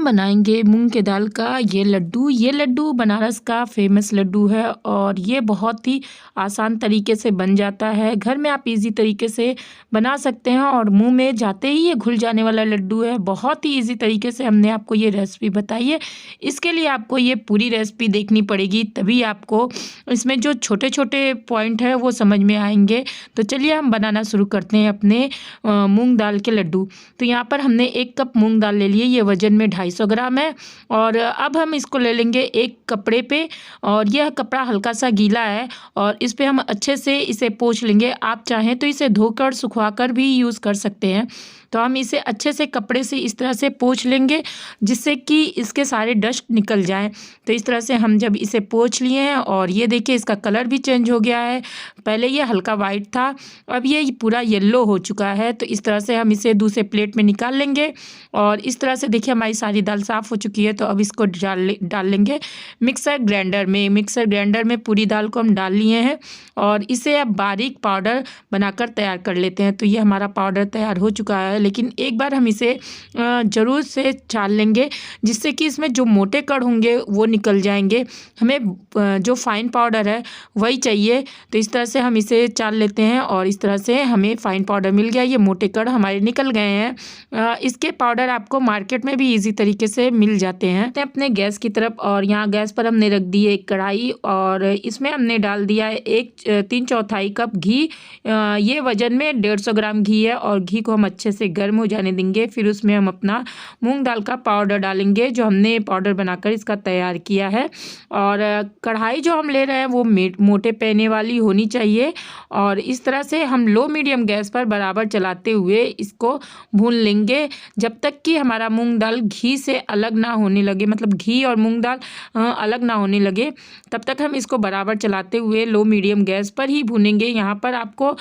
बनाएंगे मूंग के दाल का ये लड्डू। ये लड्डू बनारस का फेमस लड्डू है और ये बहुत ही आसान तरीके से बन जाता है। घर में आप इजी तरीके से बना सकते हैं और मुंह में जाते ही ये घुल जाने वाला लड्डू है। बहुत ही इजी तरीके से हमने आपको ये रेसिपी बताई है। इसके लिए आपको ये पूरी रेसिपी देखनी पड़ेगी, तभी आपको इसमें जो छोटे छोटे पॉइंट है वो समझ में आएंगे। तो चलिए हम बनाना शुरू करते हैं अपने मूंग दाल के लड्डू। तो यहाँ पर हमने 1 कप मूंग दाल ले लिए, ये वजन में 250 ग्राम है। और अब हम इसको ले लेंगे एक कपड़े पे, और यह कपड़ा हल्का सा गीला है और इस पे हम अच्छे से इसे पोंछ लेंगे। आप चाहें तो इसे धोकर सुखवाकर भी यूज़ कर सकते हैं। तो हम इसे अच्छे से कपड़े से इस तरह से पोंछ लेंगे जिससे कि इसके सारे डस्ट निकल जाएं। तो इस तरह से हम जब इसे पोंछ लिए हैं और ये देखिए इसका कलर भी चेंज हो गया है। पहले ये हल्का वाइट था, अब ये पूरा येलो हो चुका है। तो इस तरह से हम इसे दूसरे प्लेट में निकाल लेंगे और इस तरह से देखिए हमारी सारी दाल साफ़ हो चुकी है। तो अब इसको डाल लेंगे मिक्सर ग्राइंडर में। मिक्सर ग्राइंडर में पूरी दाल को हम डाल लिए हैं और इसे अब बारीक पाउडर बनाकर तैयार कर लेते हैं। तो ये हमारा पाउडर तैयार हो चुका है, लेकिन एक बार हम इसे ज़रूर से चाल लेंगे जिससे कि इसमें जो मोटे कण होंगे वो निकल जाएंगे। हमें जो फाइन पाउडर है वही चाहिए। तो इस तरह से हम इसे चाल लेते हैं और इस तरह से हमें फाइन पाउडर मिल गया। ये मोटे कण हमारे निकल गए हैं। इसके पाउडर आपको मार्केट में भी इजी तरीके से मिल जाते हैं। तो अपने गैस की तरफ, और यहाँ गैस पर हमने रख दी है एक कढ़ाई और इसमें हमने डाल दिया है 3/4 कप घी। ये वजन में 150 ग्राम घी है और घी को हम अच्छे से गर्म हो जाने देंगे। फिर उसमें हम अपना मूंग दाल का पाउडर डालेंगे जो हमने पाउडर बनाकर इसका तैयार किया है। और कढ़ाई जो हम ले रहे हैं वो मोटे पैने वाली होनी चाहिए और इस तरह से हम लो मीडियम गैस पर बराबर चलाते हुए इसको भून लेंगे जब तक कि हमारा मूंग दाल घी से अलग ना होने लगे, मतलब घी और मूंग दाल अलग ना होने लगे। तब तक हम इसको बराबर चलाते हुए लो मीडियम गैस पर ही भूनेंगे। यहाँ पर आपको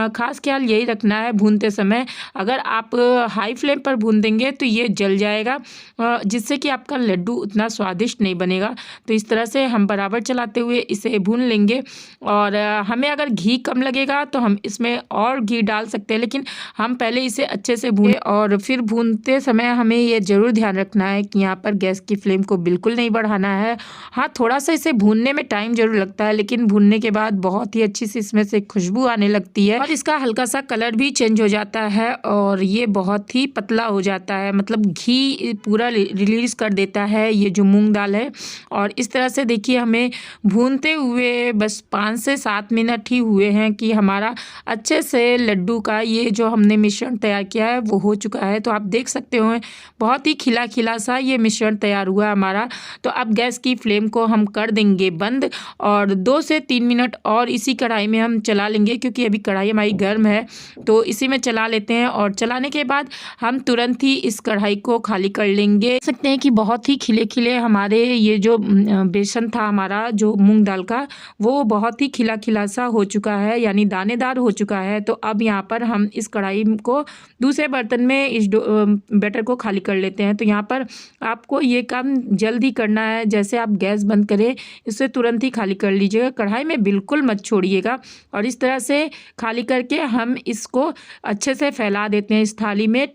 खास ख्याल यही रखना है भूनते समय, अगर आप हाई फ्लेम पर भून देंगे तो ये जल जाएगा जिससे कि आपका लड्डू उतना स्वादिष्ट नहीं बनेगा। तो इस तरह से हम बराबर चलाते हुए इसे भून लेंगे। और हमें अगर घी कम लगेगा तो हम इसमें और घी डाल सकते हैं, लेकिन हम पहले इसे अच्छे से भूनें। और फिर भूनते समय हमें ये ज़रूर ध्यान रखना है कि यहाँ पर गैस की फ्लेम को बिल्कुल नहीं बढ़ाना है। हाँ, थोड़ा सा इसे भूनने में टाइम ज़रूर लगता है, लेकिन भूनने के बाद बहुत ही अच्छी सी इसमें से खुशबू आने लगती है और इसका हल्का सा कलर भी चेंज हो जाता है और ये बहुत ही पतला हो जाता है, मतलब घी पूरा रिलीज़ कर देता है ये जो मूंग दाल है। और इस तरह से देखिए हमें भूनते हुए बस 5 से 7 मिनट ही हुए हैं कि हमारा अच्छे से लड्डू का ये जो हमने मिश्रण तैयार किया है वो हो चुका है। तो आप देख सकते हो बहुत ही खिला खिला सा ये मिश्रण तैयार हुआ हमारा। तो अब गैस की फ्लेम को हम कर देंगे बंद और 2 से 3 मिनट और इसी कढ़ाई में हम चला लेंगे, क्योंकि अभी कढ़ाई हमारी गर्म है। तो इसी में चला लेते हैं और चलाने के बाद हम तुरंत ही इस कढ़ाई को खाली कर लेंगे। देख सकते हैं कि बहुत ही खिले खिले हमारे ये जो बेसन था हमारा जो मूंग दाल का, वो बहुत ही खिला खिला सा हो चुका है, यानी दानेदार हो चुका है। तो अब यहाँ पर हम इस कढ़ाई को दूसरे बर्तन में इस बैटर को खाली कर लेते हैं। तो यहाँ पर आपको ये काम जल्दी करना है, जैसे आप गैस बंद करें इसे तुरंत ही खाली कर लीजिएगा, कढ़ाई में बिल्कुल मत छोड़िएगा। और इस तरह से खाली करके हम इसको अच्छे से फैला देते हैं इस थाली में।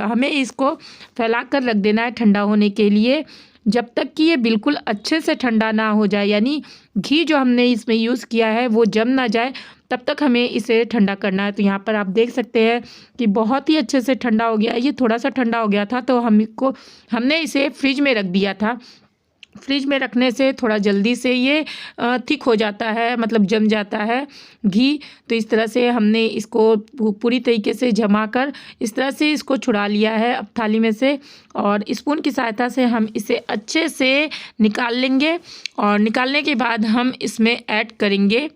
हमें इसको फैला कर रख देना है ठंडा होने के लिए, जब तक कि ये बिल्कुल अच्छे से ठंडा ना हो जाए, यानी घी जो हमने इसमें यूज़ किया है वो जम ना जाए, तब तक हमें इसे ठंडा करना है। तो यहाँ पर आप देख सकते हैं कि बहुत ही अच्छे से ठंडा हो गया। ये थोड़ा सा ठंडा हो गया था तो हमने इसे फ्रिज में रख दिया था। फ्रिज में रखने से थोड़ा जल्दी से ये थिक हो जाता है, मतलब जम जाता है घी। तो इस तरह से हमने इसको पूरी तरीके से जमा कर इस तरह से इसको छुड़ा लिया है अब थाली में से, और स्पून की सहायता से हम इसे अच्छे से निकाल लेंगे। और निकालने के बाद हम इसमें ऐड करेंगे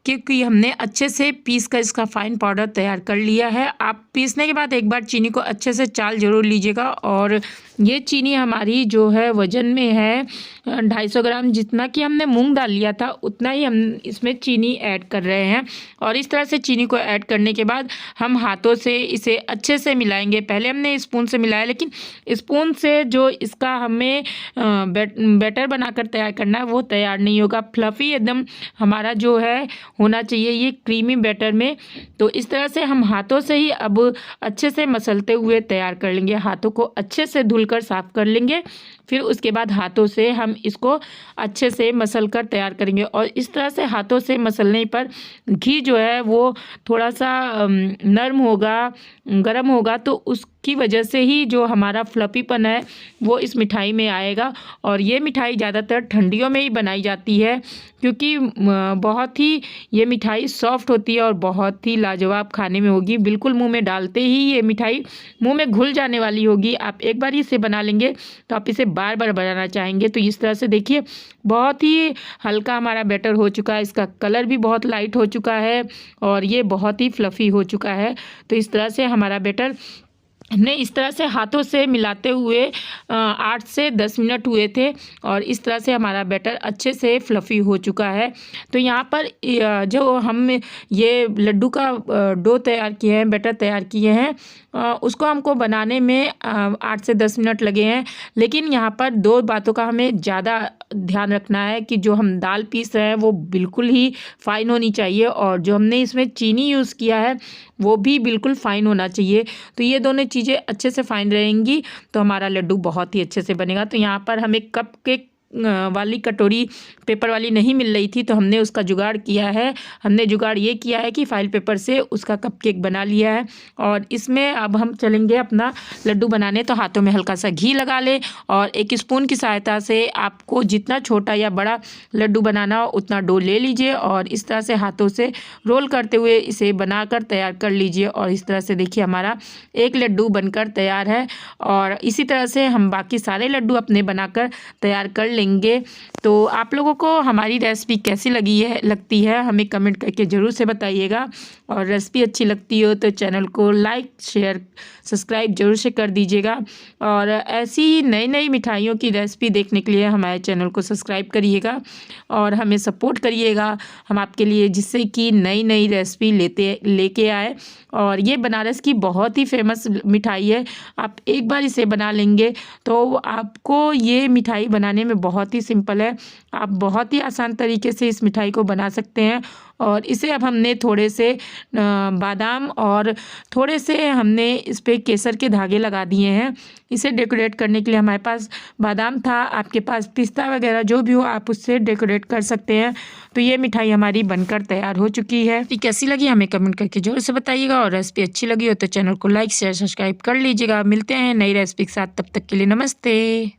क्योंकि हमने अच्छे से पीस कर इसका फाइन पाउडर तैयार कर लिया है। आप पीसने के बाद एक बार चीनी को अच्छे से चाल ज़रूर लीजिएगा। और ये चीनी हमारी जो है वज़न में है 250 ग्राम, जितना कि हमने मूंग दाल लिया था उतना ही हम इसमें चीनी ऐड कर रहे हैं। और इस तरह से चीनी को ऐड करने के बाद हम हाथों से इसे अच्छे से मिलाएंगे। पहले हमने स्पून से मिलाया, लेकिन स्पून से जो इसका हमें बैटर बनाकर तैयार करना है वो तैयार नहीं होगा। फ्लफ़ी एकदम हमारा जो है होना चाहिए ये क्रीमी बैटर में। तो इस तरह से हम हाथों से ही अब अच्छे से मसलते हुए तैयार कर लेंगे। हाथों को अच्छे से धुलकर साफ़ कर लेंगे, फिर उसके बाद हाथों से हम इसको अच्छे से मसल कर तैयार करेंगे। और इस तरह से हाथों से मसलने पर घी जो है वो थोड़ा सा नरम होगा, गर्म होगा, तो उसकी वजह से ही जो हमारा फ्लफीपन है वो इस मिठाई में आएगा। और ये मिठाई ज़्यादातर ठंडियों में ही बनाई जाती है, क्योंकि बहुत ही ये मिठाई सॉफ्ट होती है और बहुत ही लाजवाब खाने में होगी। बिल्कुल मुंह में डालते ही ये मिठाई मुंह में घुल जाने वाली होगी। आप एक बार इसे बना लेंगे तो आप इसे बार बार बनाना चाहेंगे। तो इस तरह से देखिए बहुत ही हल्का हमारा बैटर हो चुका है, इसका कलर भी बहुत लाइट हो चुका है और ये बहुत ही फ्लफ़ी हो चुका है। तो इस तरह से हमारा बैटर हमने इस तरह से हाथों से मिलाते हुए 8 से 10 मिनट हुए थे और इस तरह से हमारा बैटर अच्छे से फ्लफ़ी हो चुका है। तो यहाँ पर जो हम ये लड्डू का डो तैयार किए हैं, बैटर तैयार किए हैं, उसको हमको बनाने में 8 से 10 मिनट लगे हैं। लेकिन यहाँ पर 2 बातों का हमें ज़्यादा ध्यान रखना है कि जो हम दाल पीस रहे हैं वो बिल्कुल ही फ़ाइन होनी चाहिए और जो हमने इसमें चीनी यूज़ किया है वो भी बिल्कुल फ़ाइन होना चाहिए। तो ये दोनों चीज़ें अच्छे से फ़ाइन रहेंगी तो हमारा लड्डू बहुत ही अच्छे से बनेगा। तो यहाँ पर हमें कप केक वाली कटोरी पेपर वाली नहीं मिल रही थी, तो हमने उसका जुगाड़ किया है। हमने जुगाड़ ये किया है कि फाइल पेपर से उसका कपकेक बना लिया है। और इसमें अब हम चलेंगे अपना लड्डू बनाने। तो हाथों में हल्का सा घी लगा ले और एक स्पून की सहायता से आपको जितना छोटा या बड़ा लड्डू बनाना हो उतना डो ले लीजिए और इस तरह से हाथों से रोल करते हुए इसे बनाकर तैयार कर लीजिए। और इस तरह से देखिए हमारा एक लड्डू बनकर तैयार है और इसी तरह से हम बाकी सारे लड्डू अपने बनाकर तैयार कर लेंगे। तो आप लोगों को हमारी रेसिपी कैसी लगती है हमें कमेंट करके ज़रूर से बताइएगा। और रेसिपी अच्छी लगती हो तो चैनल को लाइक शेयर सब्सक्राइब जरूर से कर दीजिएगा। और ऐसी ही नई नई मिठाइयों की रेसिपी देखने के लिए हमारे चैनल को सब्सक्राइब करिएगा और हमें सपोर्ट करिएगा हम आपके लिए, जिससे कि नई नई रेसिपी लेके आए। और ये बनारस की बहुत ही फेमस मिठाई है, आप एक बार इसे बना लेंगे तो आपको ये मिठाई बनाने में बहुत ही सिंपल है। आप बहुत ही आसान तरीके से इस मिठाई को बना सकते हैं। और इसे अब हमने थोड़े से बादाम और थोड़े से हमने इस पर केसर के धागे लगा दिए हैं। इसे डेकोरेट करने के लिए हमारे पास बादाम था, आपके पास पिस्ता वगैरह जो भी हो आप उससे डेकोरेट कर सकते हैं। तो ये मिठाई हमारी बनकर तैयार हो चुकी है। तो कैसी लगी हमें कमेंट करके जरूर से बताइएगा और रेसिपी अच्छी लगी हो तो चैनल को लाइक शेयर सब्सक्राइब कर लीजिएगा। मिलते हैं नई रेसिपी के साथ, तब तक के लिए नमस्ते।